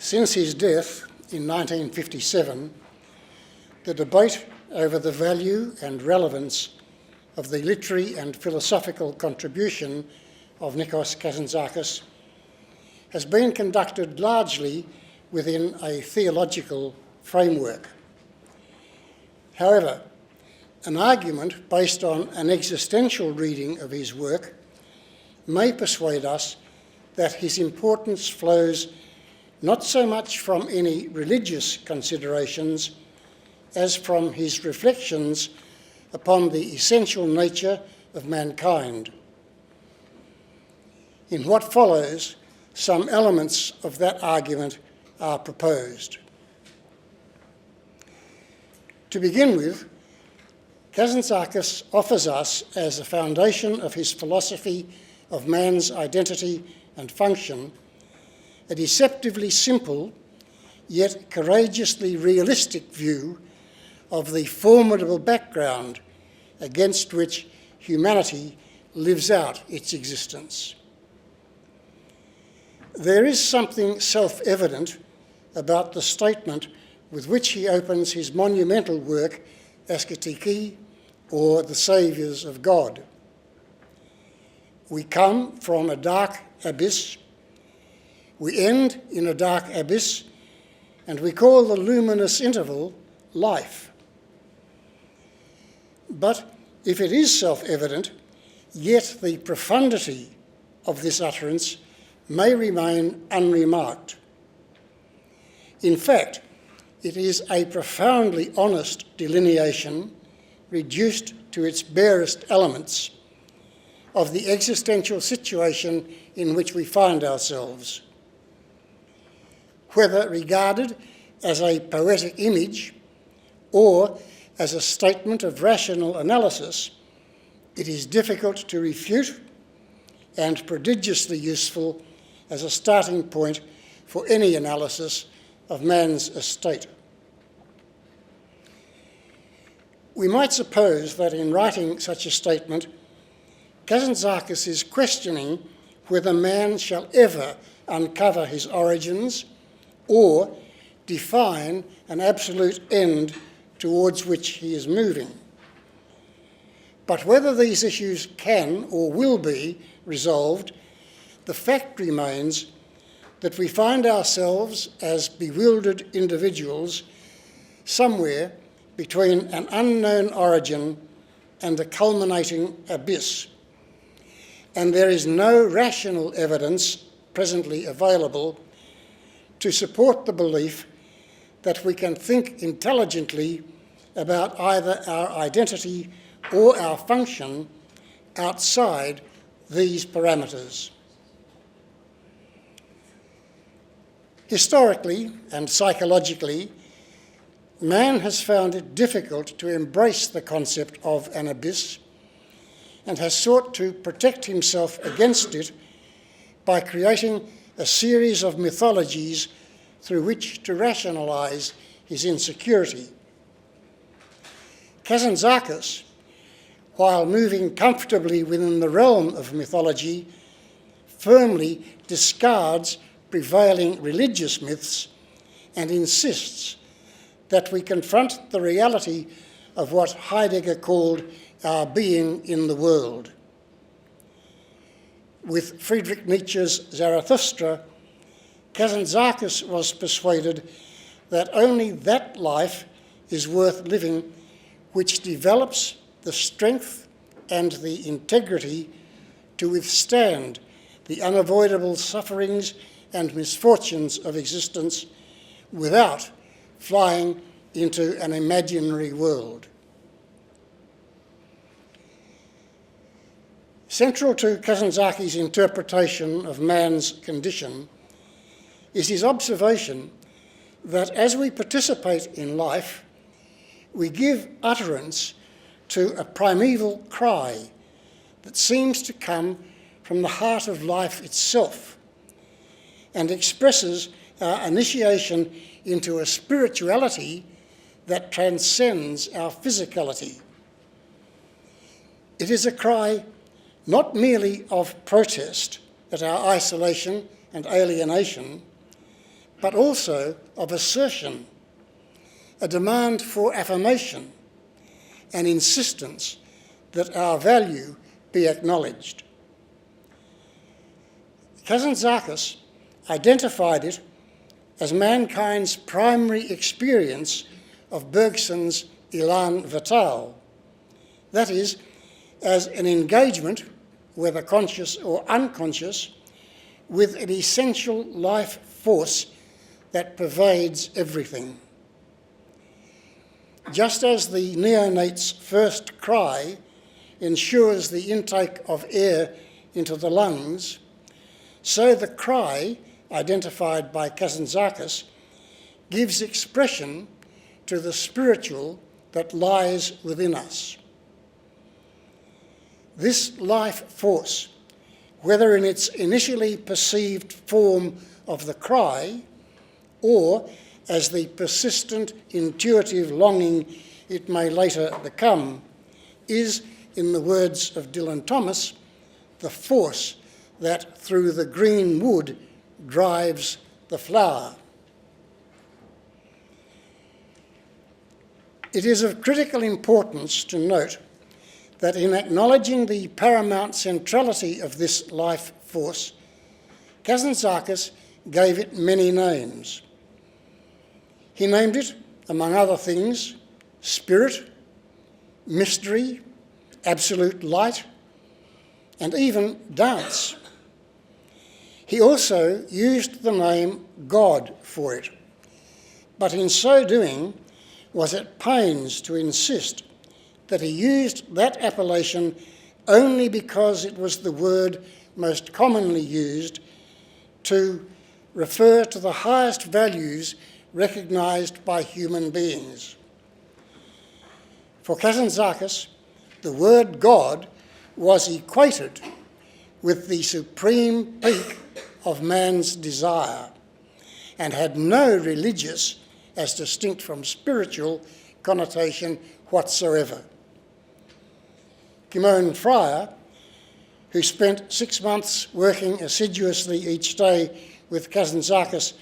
Since his death in 1957, the debate over the value and relevance of the literary and philosophical contribution of Nikos Kazantzakis has been conducted largely within a theological framework. However, an argument based on an existential reading of his work may persuade us that his importance flows not so much from any religious considerations as from his reflections upon the essential nature of mankind. In what follows, some elements of that argument are proposed. To begin with, Kazantzakis offers us, as a foundation of his philosophy of man's identity and function, a deceptively simple, yet courageously realistic view of the formidable background against which humanity lives out its existence. There is something self-evident about the statement with which he opens his monumental work, Ascetiki, or The Saviours of God. We come from a dark abyss, we end in a dark abyss, and we call the luminous interval life. But if it is self-evident, yet the profundity of this utterance may remain unremarked. In fact, it is a profoundly honest delineation, reduced to its barest elements, of the existential situation in which we find ourselves. Whether regarded as a poetic image or as a statement of rational analysis, it is difficult to refute and prodigiously useful as a starting point for any analysis of man's estate. We might suppose that in writing such a statement, Kazantzakis is questioning whether man shall ever uncover his origins or define an absolute end towards which he is moving. But whether these issues can or will be resolved, the fact remains that we find ourselves as bewildered individuals somewhere between an unknown origin and a culminating abyss. And there is no rational evidence presently available to support the belief that we can think intelligently about either our identity or our function outside these parameters. Historically and psychologically, man has found it difficult to embrace the concept of an abyss and has sought to protect himself against it by creating a series of mythologies through which to rationalise his insecurity. Kazantzakis, while moving comfortably within the realm of mythology, firmly discards prevailing religious myths and insists that we confront the reality of what Heidegger called our being in the world. With Friedrich Nietzsche's Zarathustra, Kazantzakis was persuaded that only that life is worth living which develops the strength and the integrity to withstand the unavoidable sufferings and misfortunes of existence without flying into an imaginary world. Central to Kazantzakis' interpretation of man's condition is his observation that as we participate in life, we give utterance to a primeval cry that seems to come from the heart of life itself and expresses our initiation into a spirituality that transcends our physicality. It is a cry not merely of protest at our isolation and alienation, but also of assertion, a demand for affirmation, an insistence that our value be acknowledged. Kazantzakis identified it as mankind's primary experience of Bergson's élan vital, that is, as an engagement, whether conscious or unconscious, with an essential life force that pervades everything. Just as the neonate's first cry ensures the intake of air into the lungs, so the cry, identified by Kazantzakis, gives expression to the spiritual that lies within us. This life force, whether in its initially perceived form of the cry or as the persistent intuitive longing it may later become, is, in the words of Dylan Thomas, the force that through the green wood drives the flower. It is of critical importance to note that in acknowledging the paramount centrality of this life force, Kazantzakis gave it many names. He named it, among other things, spirit, mystery, absolute light, and even dance. He also used the name God for it, but in so doing was at pains to insist that he used that appellation only because it was the word most commonly used to refer to the highest values recognised by human beings. For Kazantzakis, the word God was equated with the supreme peak of man's desire and had no religious, as distinct from spiritual, connotation whatsoever. Kimon Fryer, who spent 6 months working assiduously each day with Kazantzakis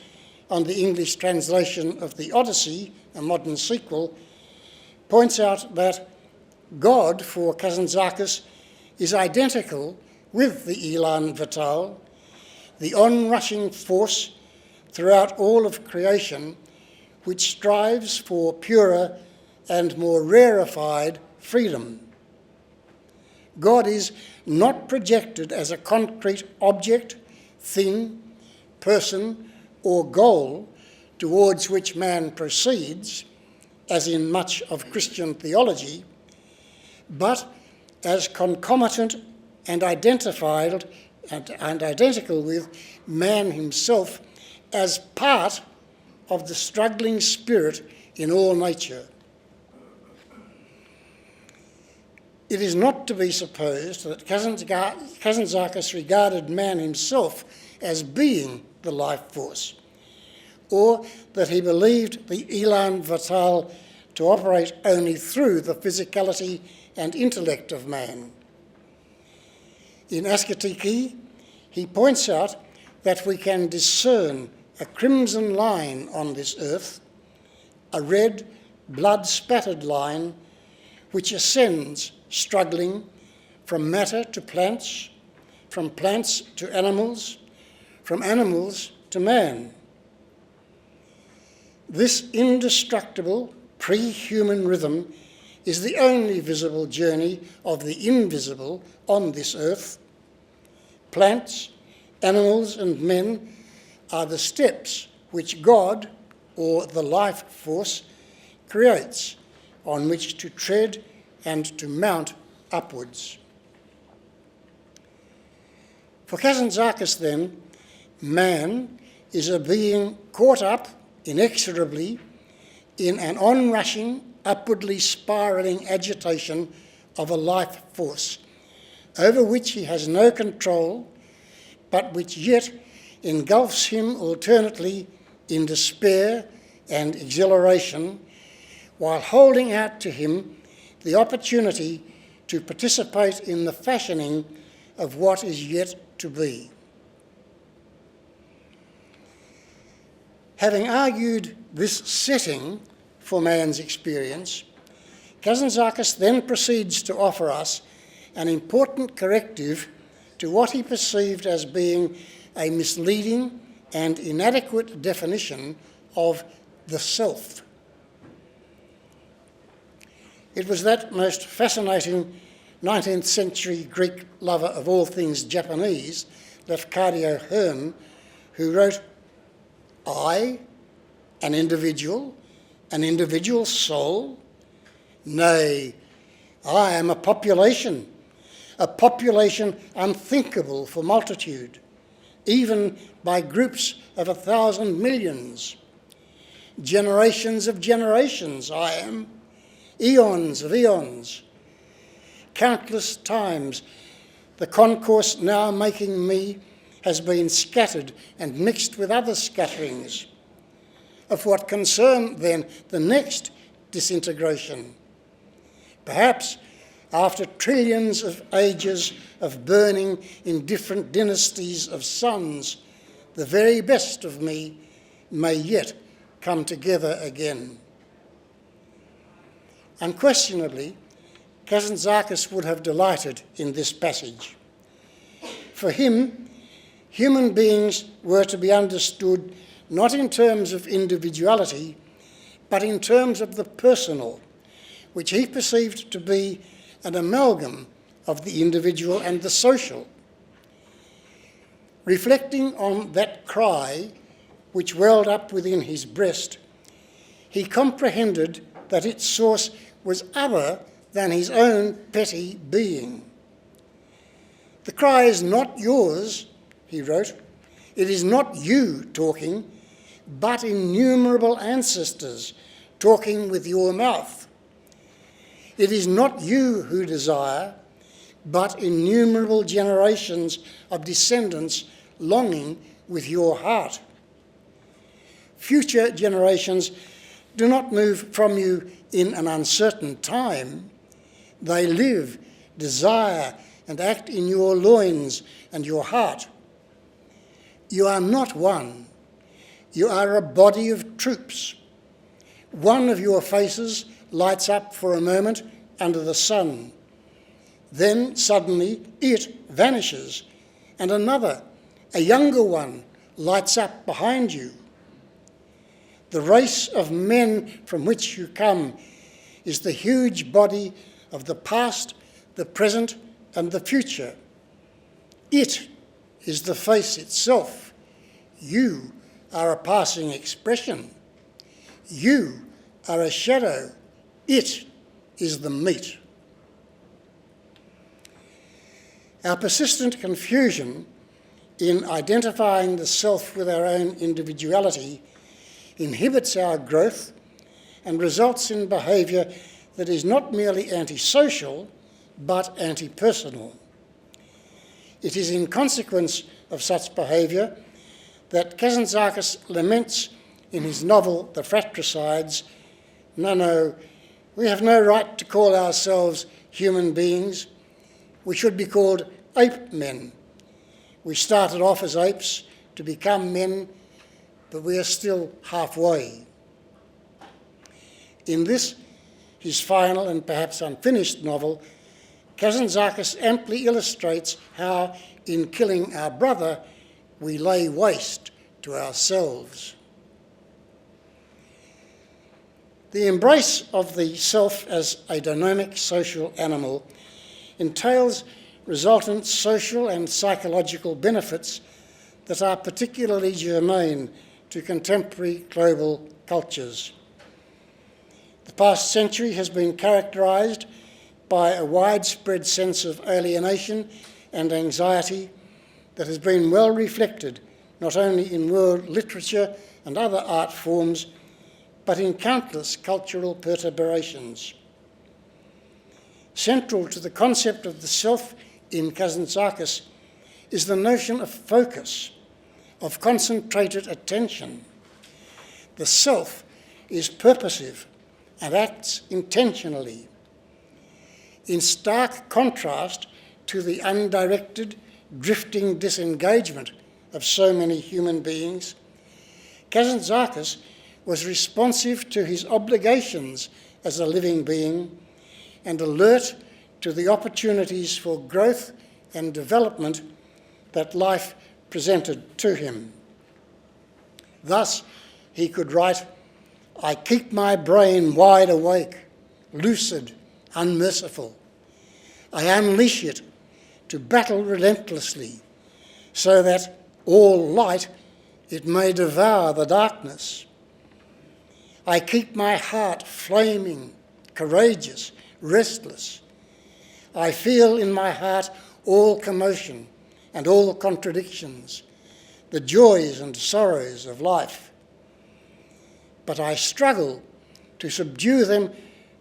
on the English translation of the Odyssey, a modern sequel, points out that God for Kazantzakis is identical with the élan vital, the onrushing force throughout all of creation which strives for purer and more rarefied freedom. God is not projected as a concrete object, thing, person, or goal towards which man proceeds, as in much of Christian theology, but as concomitant and identified and identical with man himself as part of the struggling spirit in all nature. It is not to be supposed that Kazantzakis regarded man himself as being the life force, or that he believed the élan vital to operate only through the physicality and intellect of man. In Ascetiki, he points out that we can discern a crimson line on this earth, a red, blood-spattered line which ascends, struggling, from matter to plants, from plants to animals, from animals to man. This indestructible, pre-human rhythm is the only visible journey of the invisible on this earth. Plants, animals, and men are the steps which God, or the life force, creates on which to tread and to mount upwards. For Kazantzakis, then, man is a being caught up inexorably in an onrushing, upwardly spiralling agitation of a life force over which he has no control, but which yet engulfs him alternately in despair and exhilaration, while holding out to him the opportunity to participate in the fashioning of what is yet to be. Having argued this setting for man's experience, Kazantzakis then proceeds to offer us an important corrective to what he perceived as being a misleading and inadequate definition of the self. It was that most fascinating 19th century Greek lover of all things Japanese, Lafcadio Hearn, who wrote, "I, an individual soul? Nay, I am a population unthinkable for multitude, even by groups of 1,000 millions. Generations of generations I am, eons of eons. Countless times the concourse now making me has been scattered and mixed with other scatterings. Of what concern, then, the next disintegration? Perhaps after trillions of ages of burning in different dynasties of suns, the very best of me may yet come together again." Unquestionably, Kazantzakis would have delighted in this passage. For him, human beings were to be understood not in terms of individuality, but in terms of the personal, which he perceived to be an amalgam of the individual and the social. Reflecting on that cry which welled up within his breast, he comprehended that its source was other than his own petty being. "The cry is not yours," he wrote. "It is not you talking, but innumerable ancestors talking with your mouth. It is not you who desire, but innumerable generations of descendants longing with your heart. Future generations do not move from you in an uncertain time. They live, desire, and act in your loins and your heart. You are not one. You are a body of troops. One of your faces lights up for a moment under the sun. Then suddenly it vanishes, and another, a younger one, lights up behind you. The race of men from which you come is the huge body of the past, the present, and the future. It is the face itself. You are a passing expression. You are a shadow. It is the meat." Our persistent confusion in identifying the self with our own individuality inhibits our growth and results in behaviour that is not merely antisocial, but anti-personal. It is in consequence of such behaviour that Kazantzakis laments in his novel The Fratricides, "No, we have no right to call ourselves human beings. We should be called ape men. We started off as apes to become men, but we are still halfway." In this, his final and perhaps unfinished novel, Kazantzakis amply illustrates how, in killing our brother, we lay waste to ourselves. The embrace of the self as a dynamic social animal entails resultant social and psychological benefits that are particularly germane to contemporary global cultures. The past century has been characterised by a widespread sense of alienation and anxiety that has been well reflected not only in world literature and other art forms, but in countless cultural perturbations. Central to the concept of the self in Kazantzakis is the notion of focus, of concentrated attention. The self is purposive and acts intentionally. In stark contrast to the undirected, drifting disengagement of so many human beings, Kazantzakis was responsive to his obligations as a living being and alert to the opportunities for growth and development that life presented to him. Thus, he could write, "I keep my brain wide awake, lucid, unmerciful. I unleash it to battle relentlessly, so that all light it may devour the darkness. I keep my heart flaming, courageous, restless. I feel in my heart all commotion and all contradictions, the joys and sorrows of life. But I struggle to subdue them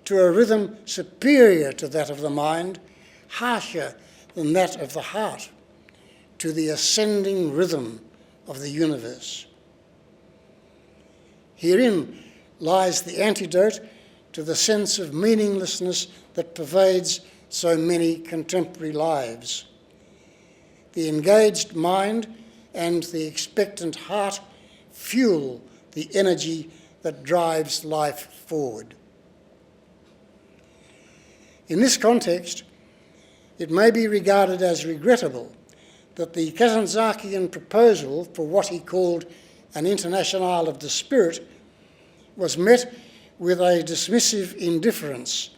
to a rhythm superior to that of the mind, harsher than that of the heart, to the ascending rhythm of the universe." Herein lies the antidote to the sense of meaninglessness that pervades so many contemporary lives. The engaged mind and the expectant heart fuel the energy that drives life forward. In this context, it may be regarded as regrettable that the Kazantzakian proposal for what he called an internationale of the spirit was met with a dismissive indifference,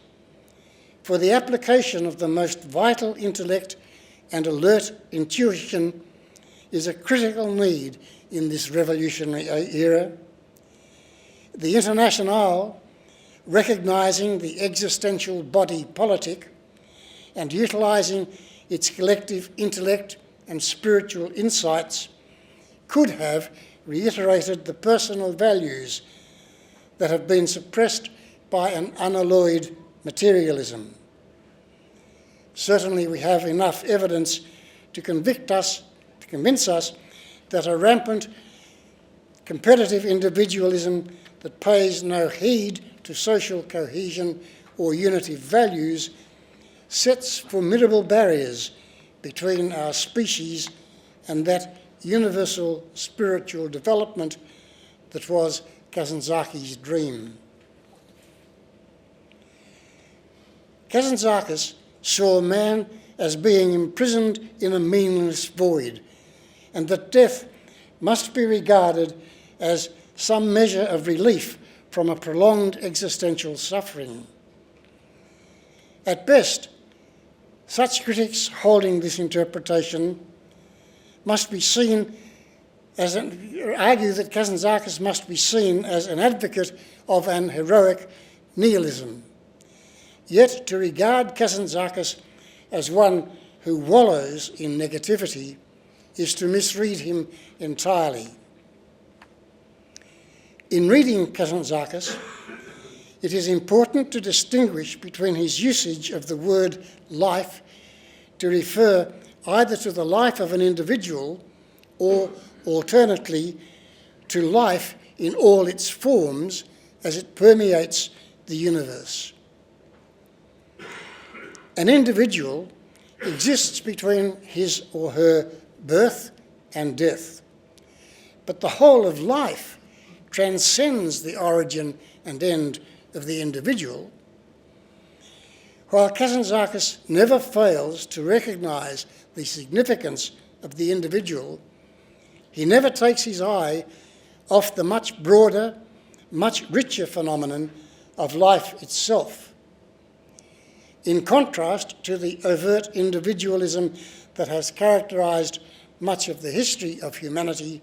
for the application of the most vital intellect and alert intuition is a critical need in this revolutionary era. The internationale, recognising the existential body politic and utilising its collective intellect and spiritual insights, could have reiterated the personal values that have been suppressed by an unalloyed materialism. Certainly we have enough evidence to convince us that a rampant competitive individualism that pays no heed to social cohesion or unity values sets formidable barriers between our species and that universal spiritual development that was Kazantzakis' dream. Kazantzakis saw man as being imprisoned in a meaningless void, and that death must be regarded as some measure of relief from a prolonged existential suffering. At best, such critics holding this interpretation must be seen as argue that Kazantzakis must be seen as an advocate of an heroic nihilism. Yet to regard Kazantzakis as one who wallows in negativity is to misread him entirely. In reading Kazantzakis, it is important to distinguish between his usage of the word life to refer either to the life of an individual or, alternately, to life in all its forms as it permeates the universe. An individual exists between his or her birth and death, but the whole of life transcends the origin and end of the individual, while Kazantzakis never fails to recognise the significance of the individual. He never takes his eye off the much broader, much richer phenomenon of life itself. In contrast to the overt individualism that has characterised much of the history of humanity,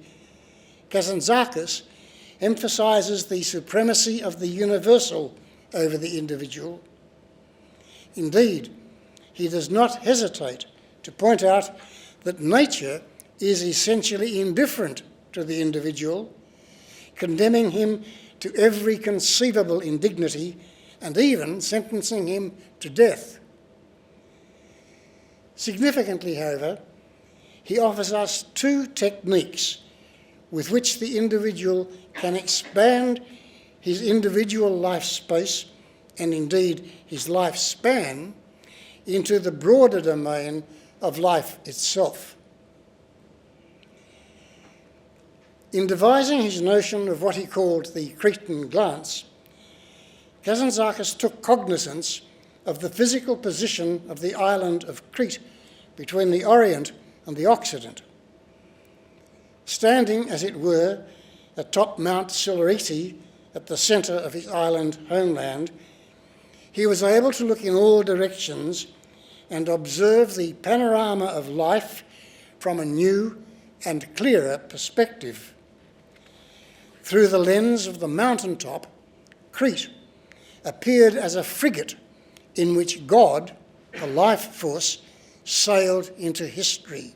Kazantzakis emphasises the supremacy of the universal over the individual. Indeed, he does not hesitate to point out that nature is essentially indifferent to the individual, condemning him to every conceivable indignity and even sentencing him to death. Significantly, however, he offers us two techniques with which the individual can expand his individual life space, and indeed his lifespan, into the broader domain of life itself. In devising his notion of what he called the Cretan glance, Kazantzakis took cognizance of the physical position of the island of Crete between the Orient and the Occident. Standing, as it were, atop Mount Silurete at the centre of his island homeland, he was able to look in all directions and observe the panorama of life from a new and clearer perspective. Through the lens of the mountaintop, Crete appeared as a frigate in which God, the life force, sailed into history.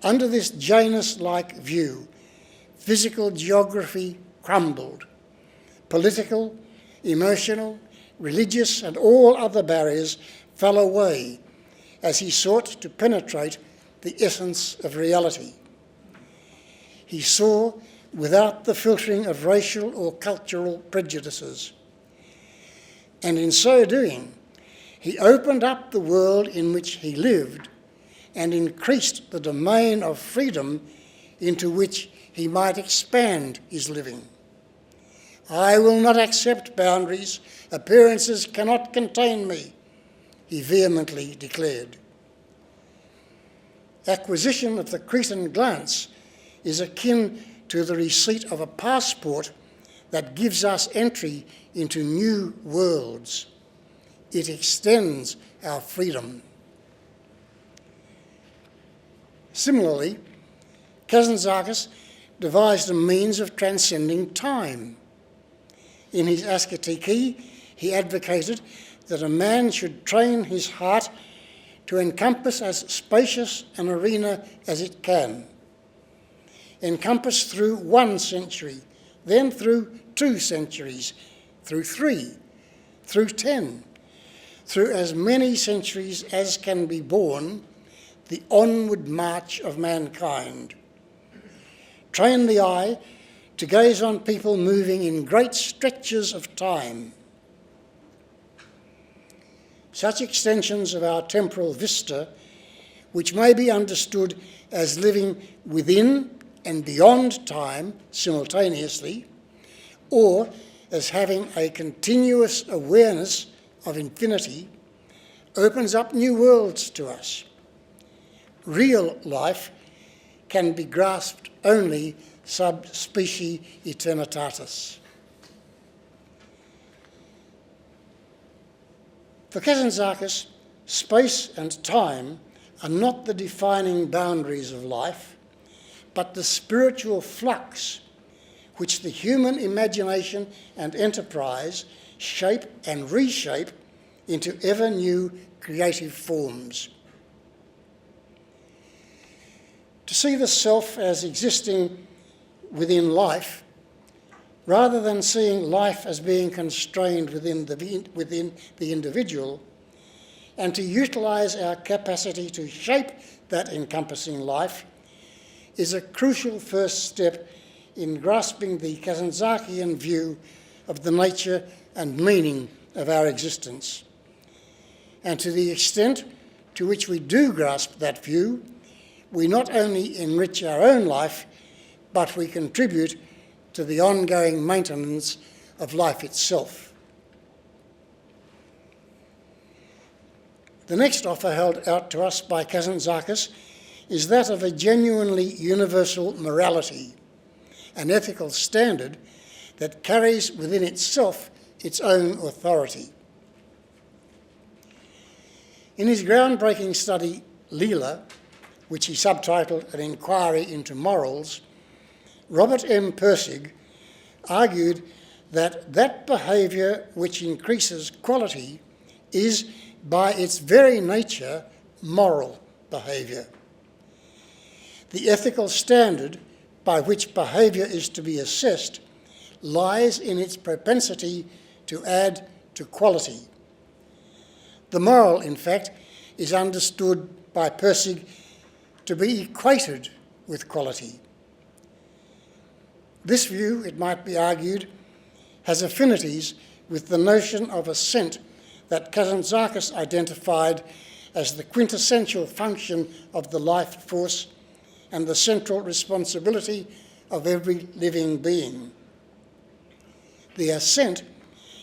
Under this Janus-like view, physical geography crumbled. Political, emotional, religious, and all other barriers fell away as he sought to penetrate the essence of reality. He saw without the filtering of racial or cultural prejudices. And in so doing, he opened up the world in which he lived and increased the domain of freedom into which he might expand his living. I will not accept boundaries. Appearances cannot contain me, he vehemently declared. Acquisition of the Cretan glance is akin to the receipt of a passport that gives us entry into new worlds. It extends our freedom. Similarly, Kazantzakis devised a means of transcending time. In his ascetiki, he advocated that a man should train his heart to encompass as spacious an arena as it can. Encompass through 1 century, then through 2 centuries, through 3, through 10, through as many centuries as can be borne, the onward march of mankind. Train the eye to gaze on people moving in great stretches of time. Such extensions of our temporal vista, which may be understood as living within and beyond time simultaneously, or as having a continuous awareness of infinity, opens up new worlds to us. Real life can be grasped only sub specie eternitatis. For Kazantzakis, space and time are not the defining boundaries of life, but the spiritual flux which the human imagination and enterprise shape and reshape into ever new creative forms. To see the self as existing within life, rather than seeing life as being constrained within the individual, and to utilise our capacity to shape that encompassing life, is a crucial first step in grasping the Kazantzakian view of the nature and meaning of our existence. And to the extent to which we do grasp that view, we not only enrich our own life, but we contribute to the ongoing maintenance of life itself. The next offer held out to us by Kazantzakis is that of a genuinely universal morality, an ethical standard that carries within itself its own authority. In his groundbreaking study, Leela, which he subtitled An Inquiry into Morals, Robert M. Pirsig argued that behaviour which increases quality is, by its very nature, moral behaviour. The ethical standard by which behaviour is to be assessed lies in its propensity to add to quality. The moral, in fact, is understood by Pirsig to be equated with quality. This view, it might be argued, has affinities with the notion of ascent that Kazantzakis identified as the quintessential function of the life force and the central responsibility of every living being. The ascent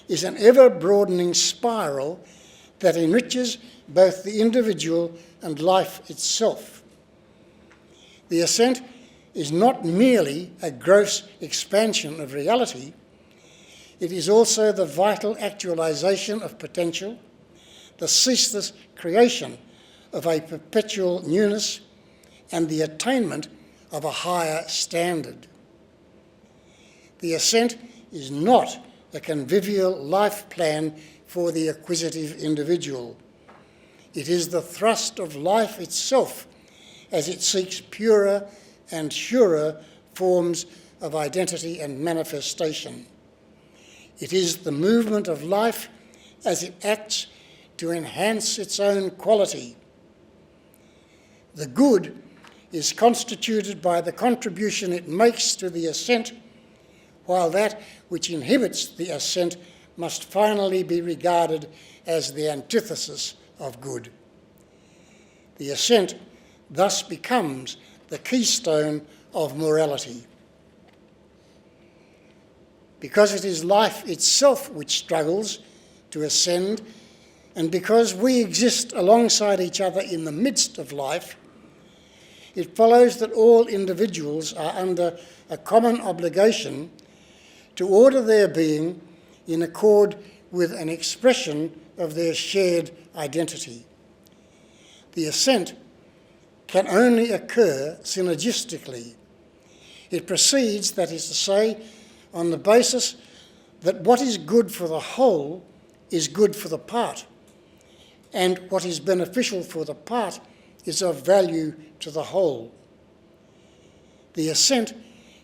is an ever-broadening spiral that enriches both the individual and life itself. The ascent is not merely a gross expansion of reality, it is also the vital actualization of potential, the ceaseless creation of a perpetual newness, and the attainment of a higher standard. The ascent is not a convivial life plan for the acquisitive individual. It is the thrust of life itself as it seeks purer and surer forms of identity and manifestation. It is the movement of life as it acts to enhance its own quality. The good is constituted by the contribution it makes to the ascent, while that which inhibits the ascent must finally be regarded as the antithesis of good. The ascent thus becomes the keystone of morality. Because it is life itself which struggles to ascend, and because we exist alongside each other in the midst of life, it follows that all individuals are under a common obligation to order their being in accord with an expression of their shared identity. The ascent can only occur synergistically. It proceeds, that is to say, on the basis that what is good for the whole is good for the part, and what is beneficial for the part is of value to the whole. The ascent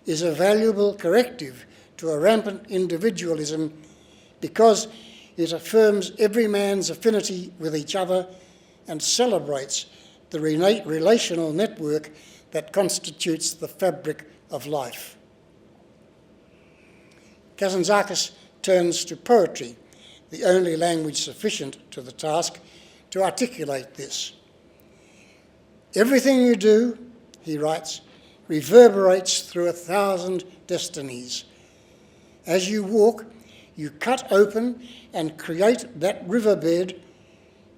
is a valuable corrective to a rampant individualism because it affirms every man's affinity with each other and celebrates the relational network that constitutes the fabric of life. Kazantzakis turns to poetry, the only language sufficient to the task, to articulate this. Everything you do, he writes, reverberates through 1,000 destinies. As you walk, you cut open and create that riverbed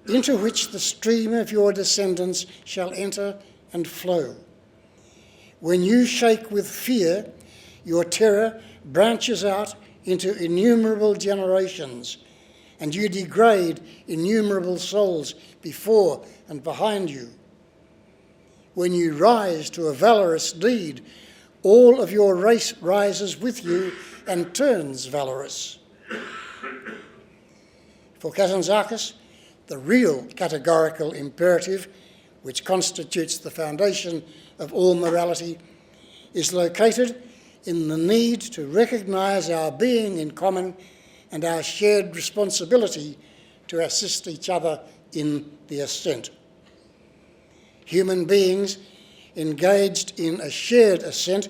into which the stream of your descendants shall enter and flow. When you shake with fear, your terror branches out into innumerable generations, and you degrade innumerable souls before and behind you. When you rise to a valorous deed, all of your race rises with you and turns valorous. For Kazantzakis, the real categorical imperative, which constitutes the foundation of all morality, is located in the need to recognise our being in common and our shared responsibility to assist each other in the ascent. Human beings engaged in a shared ascent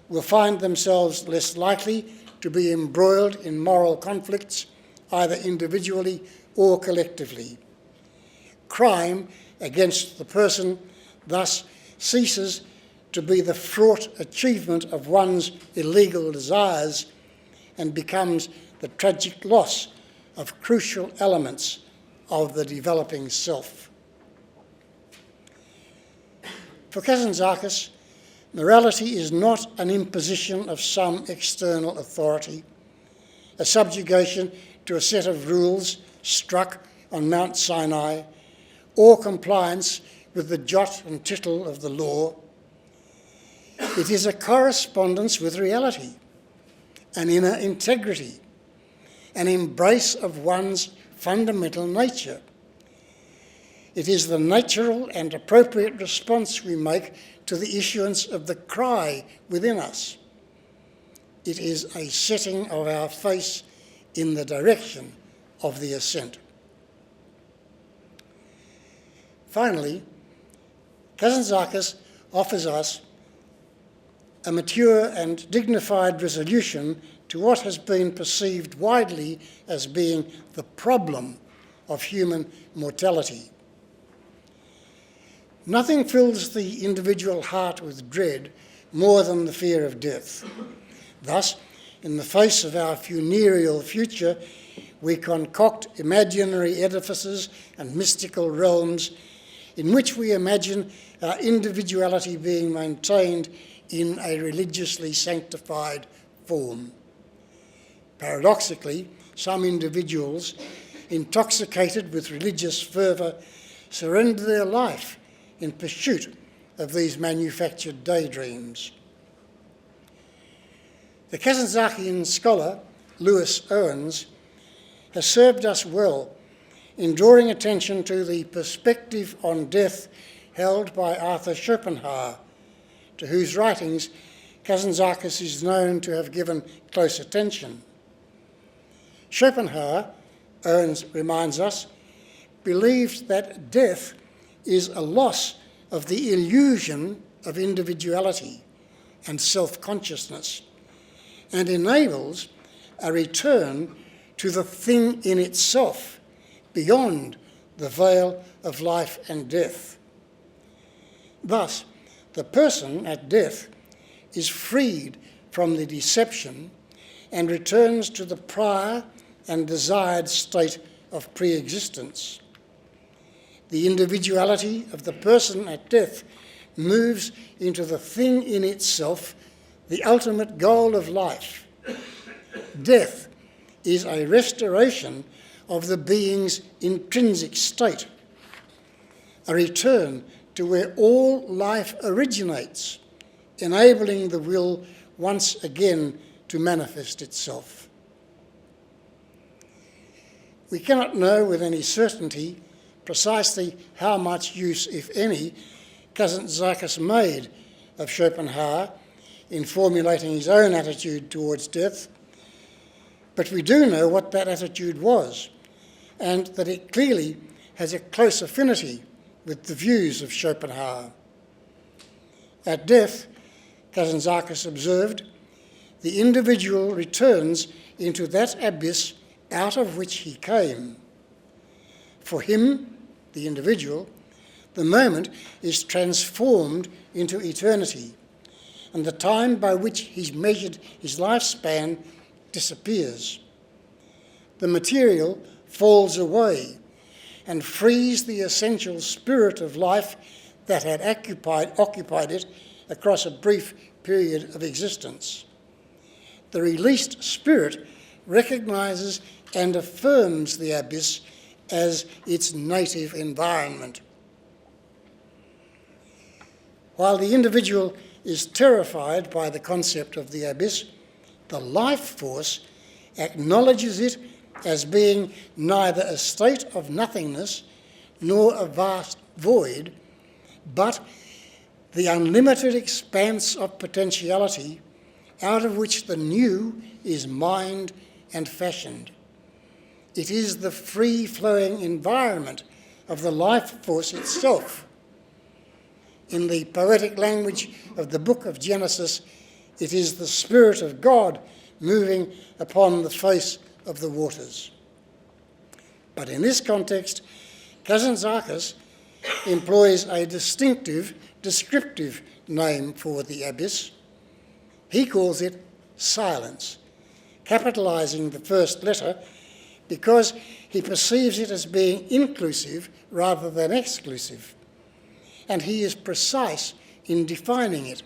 will find themselves less likely to be embroiled in moral conflicts, either individually or collectively. Crime against the person thus ceases to be the fraught achievement of one's illegal desires and becomes the tragic loss of crucial elements of the developing self. For Kazantzakis, morality is not an imposition of some external authority, a subjugation to a set of rules struck on Mount Sinai, or compliance with the jot and tittle of the law. It is a correspondence with reality, an inner integrity, an embrace of one's fundamental nature. It is the natural and appropriate response we make to the issuance of the cry within us. It is a setting of our face in the direction of the ascent. Finally, Kazantzakis offers us a mature and dignified resolution to what has been perceived widely as being the problem of human mortality. Nothing fills the individual heart with dread more than the fear of death. Thus, in the face of our funereal future, we concoct imaginary edifices and mystical realms in which we imagine our individuality being maintained in a religiously sanctified form. Paradoxically, some individuals, intoxicated with religious fervour, surrender their life in pursuit of these manufactured daydreams. The Kazantzakian scholar, Lewis Owens, has served us well in drawing attention to the perspective on death held by Arthur Schopenhauer, to whose writings Kazantzakis is known to have given close attention. Schopenhauer, Owens reminds us, believed that death is a loss of the illusion of individuality and self-consciousness, and enables a return to the thing in itself, beyond the veil of life and death. Thus, the person at death is freed from the deception and returns to the prior and desired state of pre-existence. The individuality of the person at death moves into the thing in itself, the ultimate goal of life. Death is a restoration of the being's intrinsic state, a return to where all life originates, enabling the will once again to manifest itself. We cannot know with any certainty precisely how much use, if any, Kazantzakis made of Schopenhauer in formulating his own attitude towards death, but we do know what that attitude was, and that it clearly has a close affinity with the views of Schopenhauer. At death, Kazantzakis observed, the individual returns into that abyss out of which he came. For him, the individual, the moment is transformed into eternity, and the time by which he's measured his lifespan disappears. The material falls away and frees the essential spirit of life that had occupied it across a brief period of existence. The released spirit recognises and affirms the abyss as its native environment. While the individual is terrified by the concept of the abyss, the life force acknowledges it as being neither a state of nothingness nor a vast void, but the unlimited expanse of potentiality out of which the new is mined and fashioned. It is the free-flowing environment of the life force itself. In the poetic language of the book of Genesis, it is the Spirit of God moving upon the face of the waters. But in this context, Kazantzakis employs a distinctive, descriptive name for the abyss. He calls it silence, capitalising the first letter because he perceives it as being inclusive rather than exclusive, and he is precise in defining it.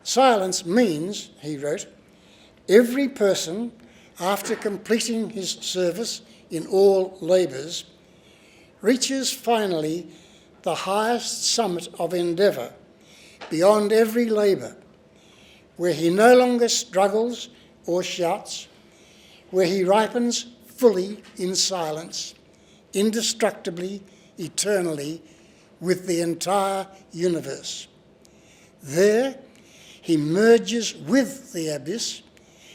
Silence means, he wrote, every person, after completing his service in all labours, reaches finally the highest summit of endeavour, beyond every labour, where he no longer struggles or shouts, where he ripens fully in silence, indestructibly, eternally, with the entire universe. There, he merges with the abyss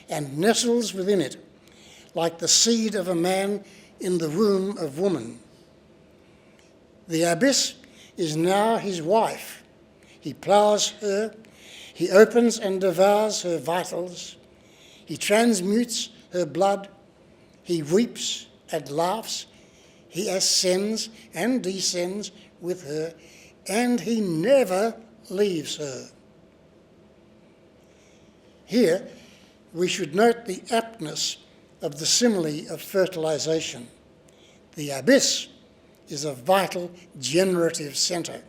and nestles within it, like the seed of a man in the womb of woman. The abyss is now his wife. He ploughs her, he opens and devours her vitals, he transmutes her blood, he weeps and laughs, he ascends and descends with her, and he never leaves her. Here, we should note the aptness of the simile of fertilisation. The abyss is a vital generative centre.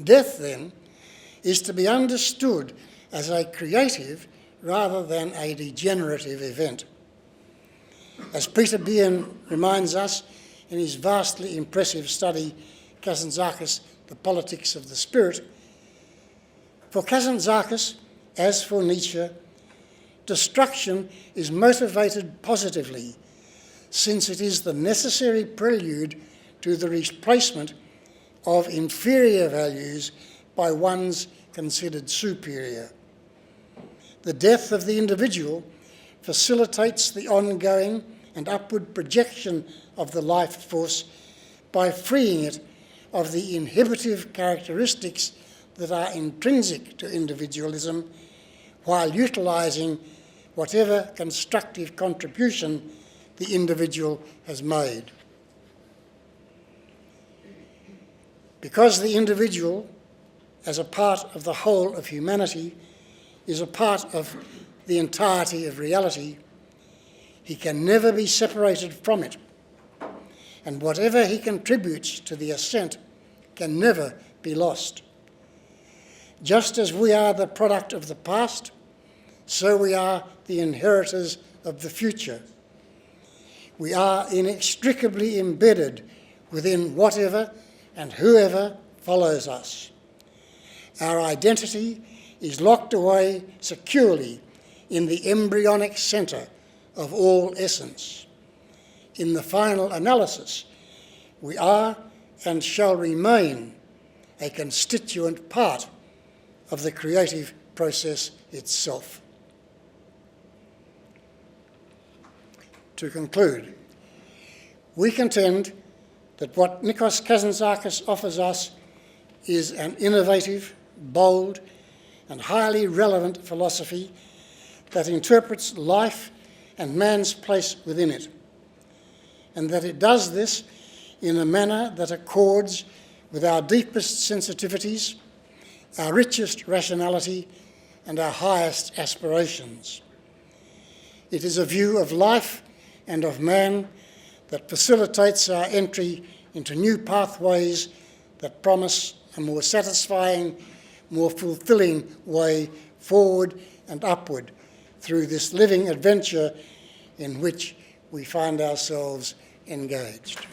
Death, then, is to be understood as a creative rather than a degenerative event. As Peter Behan reminds us in his vastly impressive study, Kazantzakis, The Politics of the Spirit, for Kazantzakis, as for Nietzsche, destruction is motivated positively, since it is the necessary prelude to the replacement of inferior values by ones considered superior. The death of the individual facilitates the ongoing and upward projection of the life force by freeing it of the inhibitive characteristics that are intrinsic to individualism, while utilising whatever constructive contribution the individual has made. Because the individual, as a part of the whole of humanity, is a part of the entirety of reality, he can never be separated from it, and whatever he contributes to the ascent can never be lost. Just as we are the product of the past, so we are the inheritors of the future. We are inextricably embedded within whatever and whoever follows us. Our identity is locked away securely in the embryonic centre of all essence. In the final analysis, we are and shall remain a constituent part of the creative process itself. To conclude, we contend that what Nikos Kazantzakis offers us is an innovative, bold, and highly relevant philosophy that interprets life and man's place within it, and that it does this in a manner that accords with our deepest sensitivities, our richest rationality, and our highest aspirations. It is a view of life and of man that facilitates our entry into new pathways that promise a more satisfying, more fulfilling way forward and upward through this living adventure in which we find ourselves engaged.